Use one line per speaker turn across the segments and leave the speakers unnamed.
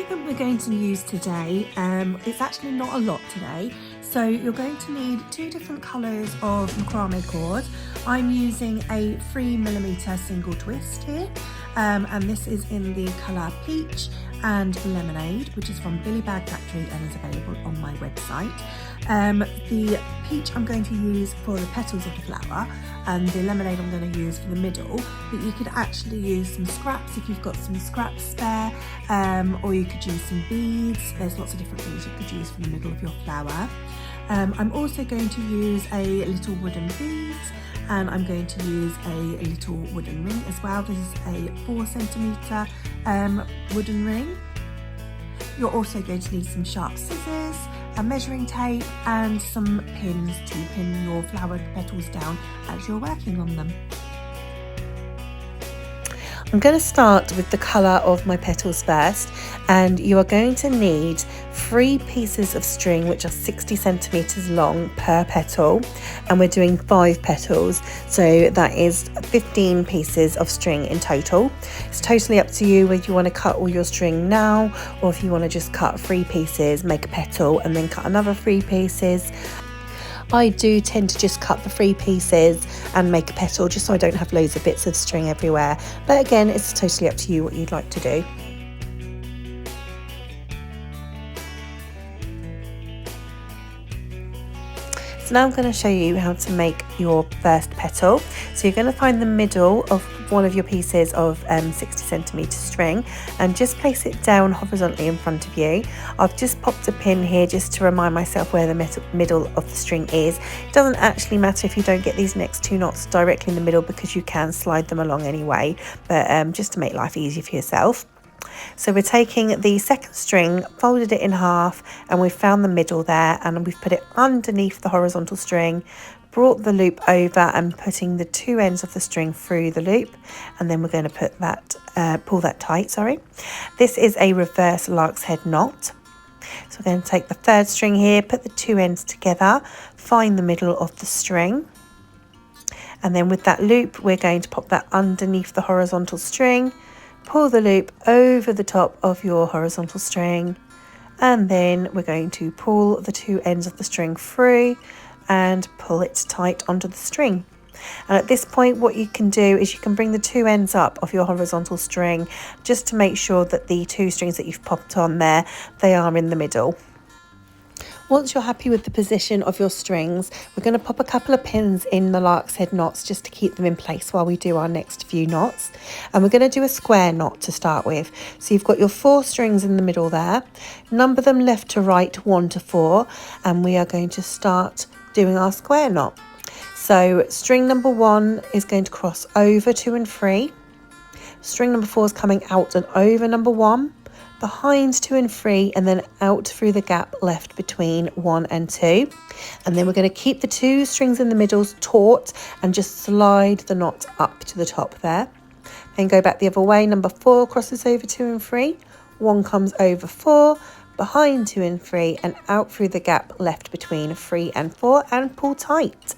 fabric that we're going to use today, it's actually not a lot today. So you're going to need 2 different colours of macrame cord. I'm using a 3mm single twist here, and this is in the colour Peach and Lemonade, which is from Billy Bag Factory and is available on my website. The peach I'm going to use for the petals of the flower, and the lemonade I'm going to use for the middle, but you could actually use some scraps if you've got some scraps spare, or you could use some beads. There's lots of different things you could use for the middle of your flower. I'm also going to use a little wooden bead, and I'm going to use a little wooden ring as well. This is a 4cm wooden ring. You're also going to need some sharp scissors, a measuring tape and some pins to pin your flower petals down as you're working on them. I'm going to start with the colour of my petals first, and you are going to need 3 pieces of string which are 60cm long per petal, and we're doing 5 petals, so that is 15 pieces of string in total. It's totally up to you whether you want to cut all your string now, or if you want to just cut 3 pieces, make a petal and then cut another 3 pieces. I do tend to just cut the 3 pieces and make a petal just so I don't have loads of bits of string everywhere. But again, it's totally up to you what you'd like to do. So now I'm going to show you how to make your first petal. So you're going to find the middle of one of your pieces of 60cm string and just place it down horizontally in front of you. I've just popped a pin here just to remind myself where the middle of the string is. It doesn't actually matter if you don't get these next 2 knots directly in the middle, because you can slide them along anyway, but just to make life easy for yourself. So we're taking the second string, folded it in half, and we've found the middle there, and we've put it underneath the horizontal string, brought the loop over and putting the 2 ends of the string through the loop, and then we're going to put that pull that tight. This is a reverse lark's head knot. So we're going to take the 3rd string here, put the 2 ends together, find the middle of the string, and then with that loop we're going to pop that underneath the horizontal string, pull the loop over the top of your horizontal string, and then we're going to pull the 2 ends of the string through and pull it tight onto the string. And at this point what you can do is you can bring the 2 ends up of your horizontal string just to make sure that the 2 strings that you've popped on there, they are in the middle. Once you're happy with the position of your strings, we're going to pop a couple of pins in the lark's head knots just to keep them in place while we do our next few knots. And we're going to do a square knot to start with. So you've got your 4 strings in the middle there, number them left to right 1 to 4, and we are going to start doing our square knot. So string number 1 is going to cross over 2 and 3. String number 4 is coming out and over number 1. Behind 2 and 3, and then out through the gap left between 1 and 2. And then we're going to keep the 2 strings in the middle taut and just slide the knot up to the top there. Then go back the other way. Number 4 crosses over 2 and 3. 1 comes over 4, behind 2 and 3, and out through the gap left between 3 and 4, and pull tight.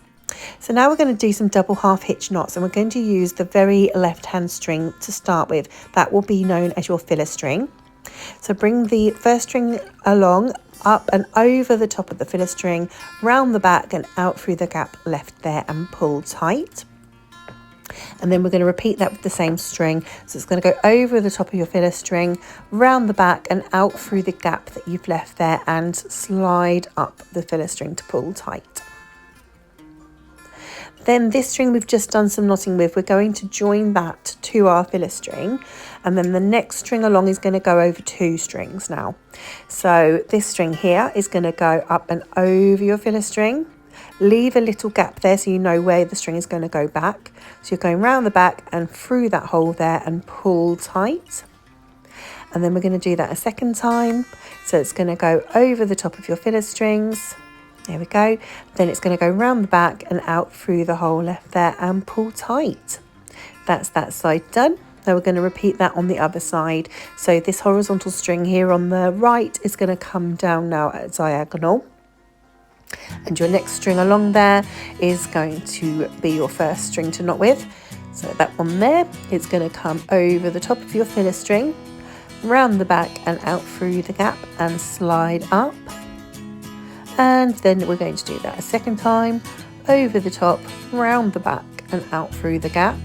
So now we're going to do some double half hitch knots, and we're going to use the very left hand string to start with. That will be known as your filler string. So bring the first string along, up and over the top of the filler string, round the back and out through the gap left there, and pull tight. And then we're going to repeat that with the same string. So it's going to go over the top of your filler string, round the back and out through the gap that you've left there, and slide up the filler string to pull tight. Then this string we've just done some knotting with, we're going to join that to our filler string, and then the next string along is going to go over 2 strings now. So this string here is going to go up and over your filler string. Leave a little gap there so you know where the string is going to go back. So you're going round the back and through that hole there and pull tight. And then we're going to do that a second time. So it's going to go over the top of your filler strings. There we go. Then it's going to go round the back and out through the hole left there and pull tight. That's that side done. Now we're going to repeat that on the other side. So this horizontal string here on the right is going to come down now at a diagonal. And your next string along there is going to be your first string to knot with. So that one there is going to come over the top of your filler string, round the back and out through the gap and slide up. And then we're going to do that a second time, over the top, round the back and out through the gap.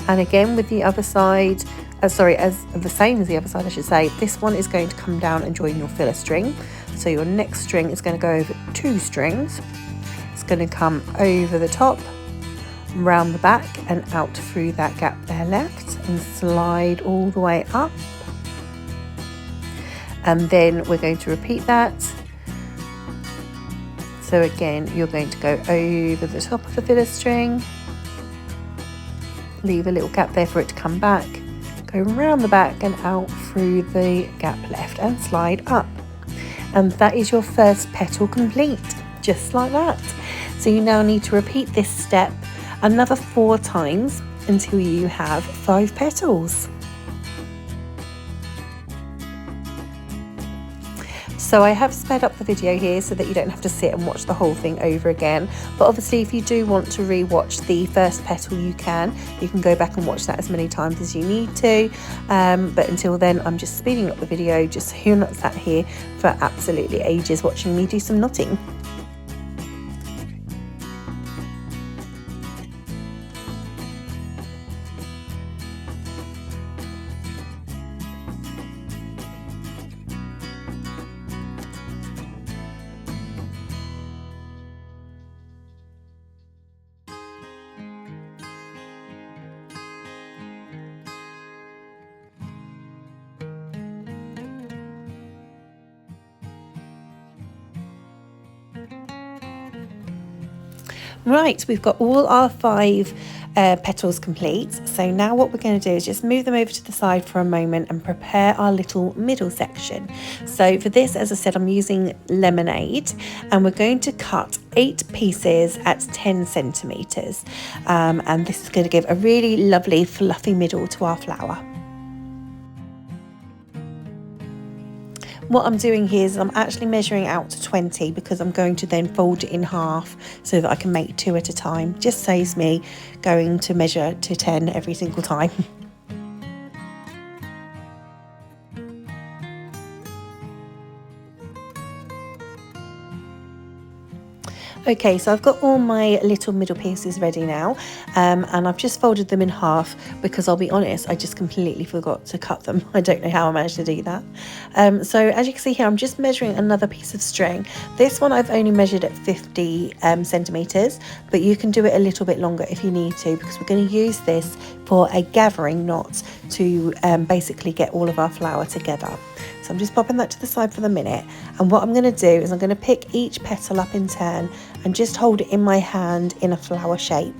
And again with the other side, as the same as the other side I should say, this one is going to come down and join your filler string. So your next string is going to go over 2 strings. It's going to come over the top, round the back and out through that gap there left and slide all the way up. And then we're going to repeat that. So again, you're going to go over the top of the filler string, leave a little gap there for it to come back, go round the back and out through the gap left and slide up. And that is your first petal complete, just like that. So you now need to repeat this step another 4 times until you have 5 petals. So I have sped up the video here so that you don't have to sit and watch the whole thing over again. But obviously if you do want to re-watch the first petal, you can go back and watch that as many times as you need to. But until then, I'm just speeding up the video just so you're not sat here for absolutely ages watching me do some knotting. Right, we've got all our 5 petals complete. So now what we're going to do is just move them over to the side for a moment and prepare our little middle section. So for this, as I said, I'm using lemonade and we're going to cut 8 pieces at 10 centimetres. And this is going to give a really lovely fluffy middle to our flower. What I'm doing here is I'm actually measuring out to 20 because I'm going to then fold it in half so that I can make 2 at a time. Just saves me going to measure to 10 every single time. Okay, so I've got all my little middle pieces ready now, and I've just folded them in half because I'll be honest, I just completely forgot to cut them. I don't know how I managed to do that. So as you can see here, I'm just measuring another piece of string. This one I've only measured at 50 centimetres, but you can do it a little bit longer if you need to, because we're going to use this for a gathering knot to basically get all of our flower together. So I'm just popping that to the side for the minute, and what I'm going to do is I'm going to pick each petal up in turn and just hold it in my hand in a flower shape.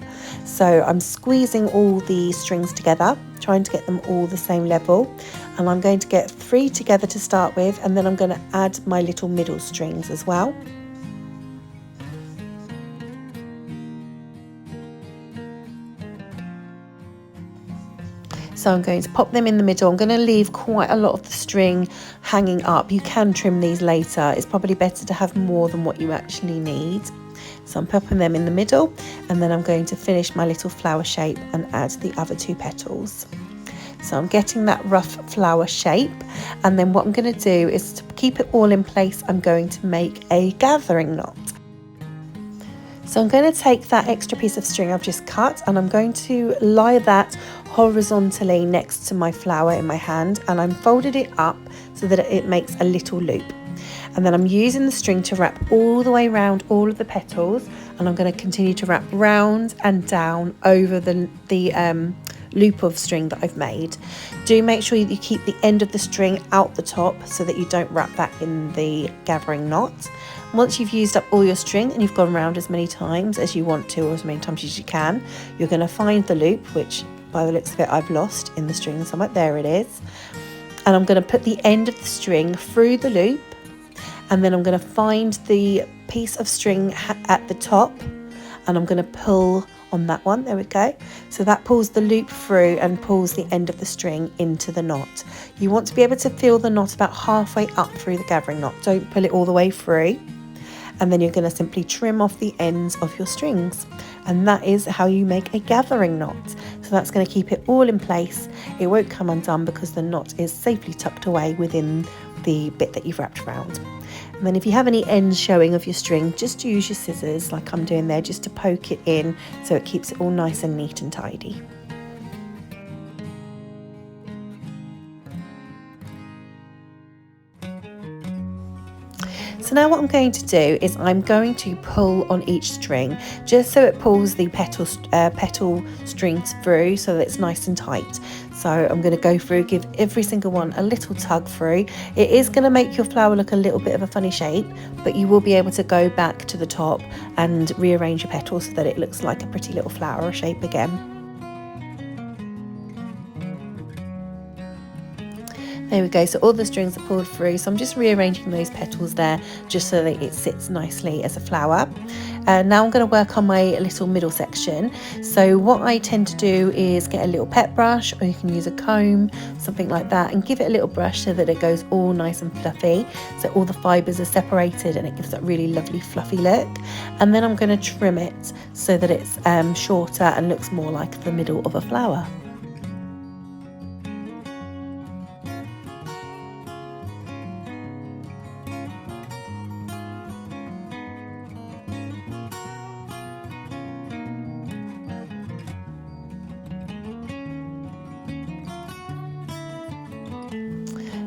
So I'm squeezing all the strings together, trying to get them all the same level, and I'm going to get 3 together to start with, and then I'm going to add my little middle strings as well. So I'm going to pop them in the middle. I'm going to leave quite a lot of the string hanging up. You can trim these later. It's probably better to have more than what you actually need. So I'm popping them in the middle, and then I'm going to finish my little flower shape and add the other 2 petals. So I'm getting that rough flower shape, and then what I'm going to do is to keep it all in place, I'm going to make a gathering knot. So I'm going to take that extra piece of string I've just cut, and I'm going to lie that horizontally next to my flower in my hand, and I'm folded it up so that it makes a little loop. And then I'm using the string to wrap all the way around all of the petals, and I'm going to continue to wrap round and down over the loop of string that I've made. Do make sure you keep the end of the string out the top so that you don't wrap that in the gathering knot. Once you've used up all your string and you've gone around as many times as you want to, or as many times as you can, you're going to find the loop, which by the looks of it I've lost in the string somewhere. There it is. And I'm going to put the end of the string through the loop, and then I'm going to find the piece of string at the top, and I'm going to pull on that one. There we go. So that pulls the loop through and pulls the end of the string into the knot. You want to be able to feel the knot about halfway up through the gathering knot. Don't pull it all the way through. And then you're going to simply trim off the ends of your strings. and that is how you make a gathering knot. So that's going to keep it all in place. It won't come undone because the knot is safely tucked away within the bit that you've wrapped around. And then if you have any ends showing of your string, just use your scissors like I'm doing there, just to poke it in so it keeps it all nice and neat and tidy. So now what I'm going to do is I'm going to pull on each string just so it pulls the petal strings through so that it's nice and tight. So I'm going to go through, give every single one a little tug through. It is going to make your flower look a little bit of a funny shape, but you will be able to go back to the top and rearrange your petals so that it looks like a pretty little flower shape again. There we go, so all the strings are pulled through, so I'm just rearranging those petals there just so that it sits nicely as a flower. Now I'm going to work on my little middle section. So what I tend to do is get a little pet brush, or you can use a comb, something like that, and give it a little brush so that it goes all nice and fluffy, so all the fibres are separated and it gives that really lovely fluffy look. And then I'm going to trim it so that it's shorter and looks more like the middle of a flower.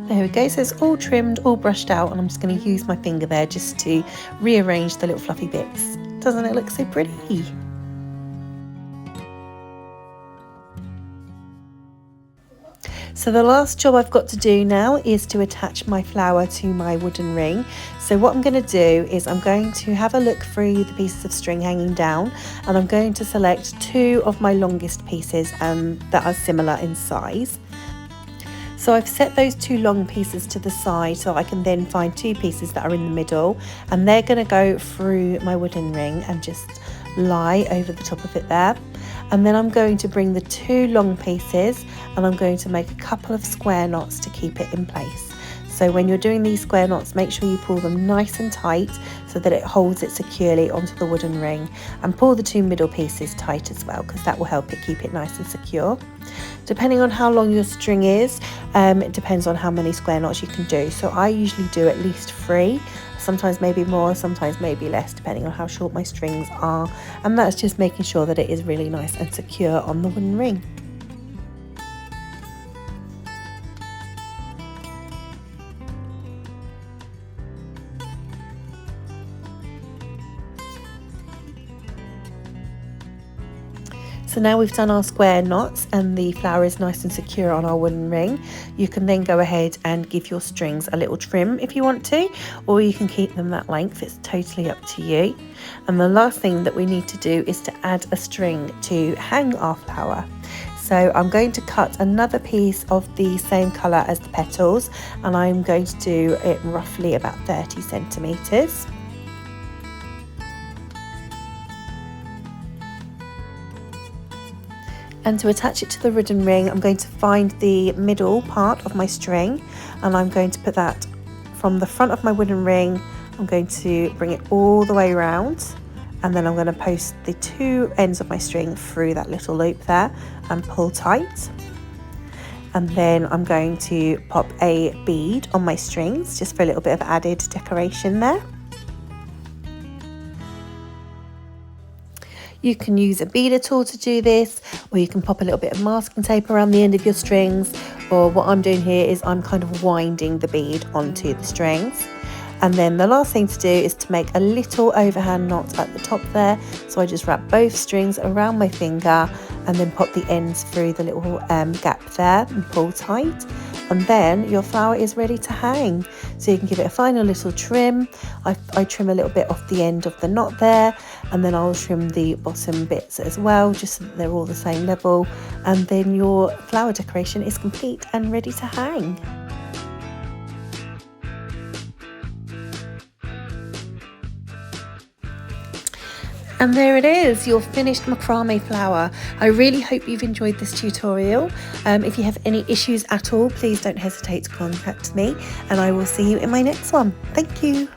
There we go, so it's all trimmed, all brushed out, and I'm just going to use my finger there just to rearrange the little fluffy bits. Doesn't it look so pretty? So the last job I've got to do now is to attach my flower to my wooden ring. So what I'm going to do is I'm going to have a look through the pieces of string hanging down, and I'm going to select 2 of my longest pieces that are similar in size. So I've set those 2 long pieces to the side so I can then find 2 pieces that are in the middle, and they're going to go through my wooden ring and just lie over the top of it there. And then I'm going to bring the 2 long pieces and I'm going to make a couple of square knots to keep it in place. So when you're doing these square knots, make sure you pull them nice and tight so that it holds it securely onto the wooden ring, and pull the 2 middle pieces tight as well, because that will help it keep it nice and secure. Depending on how long your string is, it depends on how many square knots you can do. So I usually do at least 3, sometimes maybe more, sometimes maybe less, depending on how short my strings are. And that's just making sure that it is really nice and secure on the wooden ring. So now we've done our square knots and the flower is nice and secure on our wooden ring. You can then go ahead and give your strings a little trim if you want to, or you can keep them that length. It's totally up to you. And the last thing that we need to do is to add a string to hang our flower. So I'm going to cut another piece of the same colour as the petals, and I'm going to do it roughly about 30 centimetres. And to attach it to the wooden ring, I'm going to find the middle part of my string, and I'm going to put that from the front of my wooden ring. I'm going to bring it all the way around, and then I'm going to post the 2 ends of my string through that little loop there and pull tight. And then I'm going to pop a bead on my strings just for a little bit of added decoration there. You can use a beader tool to do this, or you can pop a little bit of masking tape around the end of your strings, or what I'm doing here is I'm kind of winding the bead onto the strings. And then the last thing to do is to make a little overhand knot at the top there. So I just wrap both strings around my finger and then pop the ends through the little gap there and pull tight. And then your flower is ready to hang. So you can give it a final little trim. I trim a little bit off the end of the knot there, and then I'll trim the bottom bits as well, just so that they're all the same level. And then your flower decoration is complete and ready to hang. And there it is, your finished macrame flower. I really hope you've enjoyed this tutorial. If you have any issues at all, please don't hesitate to contact me, and I will see you in my next one. Thank you.